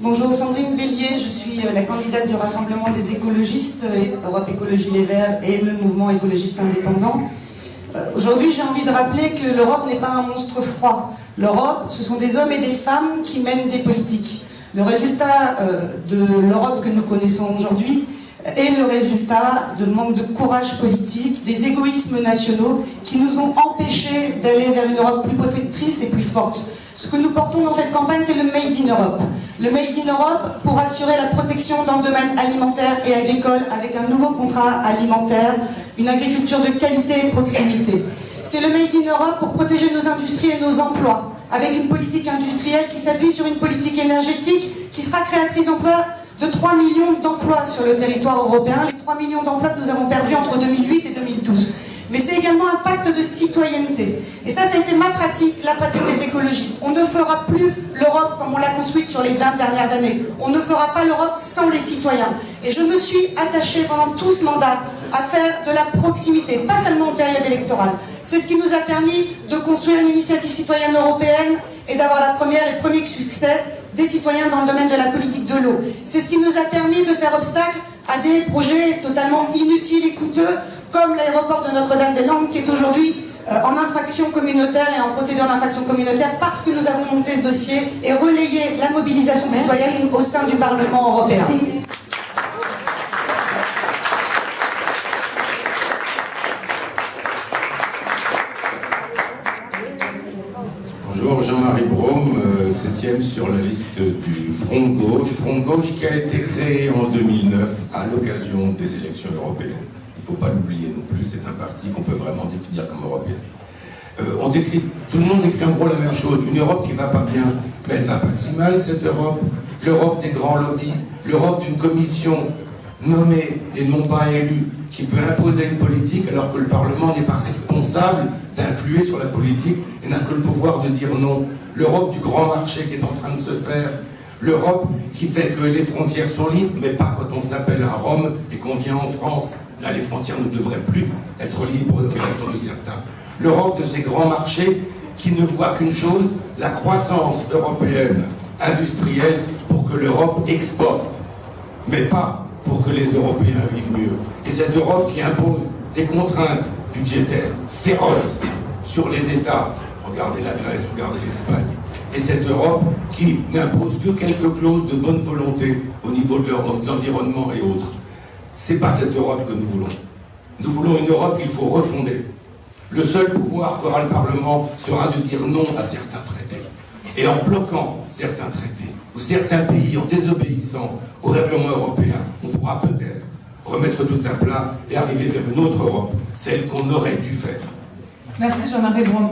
Bonjour, Sandrine Bélier, je suis la candidate du Rassemblement des écologistes, Europe Écologie Les Verts et le mouvement écologiste indépendant. Aujourd'hui, j'ai envie de rappeler que l'Europe n'est pas un monstre froid. L'Europe, ce sont des hommes et des femmes qui mènent des politiques. Le résultat de l'Europe que nous connaissons aujourd'hui est le résultat de manque de courage politique, des égoïsmes nationaux qui nous ont empêchés d'aller vers une Europe plus protectrice et plus forte. Ce que nous portons dans cette campagne, c'est le Made in Europe. Le Made in Europe pour assurer la protection dans le domaine alimentaire et agricole avec un nouveau contrat alimentaire, une agriculture de qualité et proximité. C'est le Made in Europe pour protéger nos industries et nos emplois, avec une politique industrielle qui s'appuie sur une politique énergétique qui sera créatrice d'emplois de 3 millions d'emplois sur le territoire européen, les 3 millions d'emplois que nous avons perdus entre 2008 et 2012. Mais c'est également un pacte de citoyenneté. Et ça a été ma pratique, la pratique des écologistes. On ne fera plus l'Europe comme on l'a construite sur les 20 dernières années. On ne fera pas l'Europe sans les citoyens. Et je me suis attachée pendant tout ce mandat à faire de la proximité, pas seulement en période électorale. C'est ce qui nous a permis de construire l'initiative citoyenne européenne et d'avoir le premier succès des citoyens dans le domaine de la politique de l'eau. C'est ce qui nous a permis de faire obstacle à des projets totalement inutiles et coûteux, comme l'aéroport de Notre-Dame-des-Landes, qui est aujourd'hui en infraction communautaire et en procédure d'infraction communautaire, parce que nous avons monté ce dossier et relayé la mobilisation citoyenne au sein du Parlement européen. Bonjour, Jean-Marie Brome, 7e sur la liste du Front de Gauche qui a été créé en 2009 à l'occasion des élections européennes. Il ne faut pas l'oublier non plus, c'est un parti qu'on peut vraiment définir comme européen. Tout le monde décrit en gros la même chose, une Europe qui ne va pas bien, mais elle ne va pas si mal cette Europe, l'Europe des grands lobbies, l'Europe d'une commission nommée et non pas élue, qui peut imposer une politique alors que le Parlement n'est pas responsable d'influer sur la politique et n'a que le pouvoir de dire non. L'Europe du grand marché qui est en train de se faire, l'Europe qui fait que les frontières sont libres, mais pas quand on s'appelle à Rome et qu'on vient en France. Là, les frontières ne devraient plus être libres de certains. L'Europe de ces grands marchés qui ne voient qu'une chose, la croissance européenne industrielle pour que l'Europe exporte, mais pas pour que les Européens vivent mieux. Et cette Europe qui impose des contraintes budgétaires féroces sur les États, regardez la Grèce, regardez l'Espagne, et cette Europe qui n'impose que quelques clauses de bonne volonté au niveau de l'environnement et autres. C'est pas cette Europe que nous voulons. Nous voulons une Europe qu'il faut refonder. Le seul pouvoir qu'aura le Parlement sera de dire non à certains traités. Et en bloquant certains traités, ou certains pays en désobéissant au règlement européen, on pourra peut-être remettre tout à plat et arriver vers une autre Europe, celle qu'on aurait dû faire. Merci Jean-Marie Brome.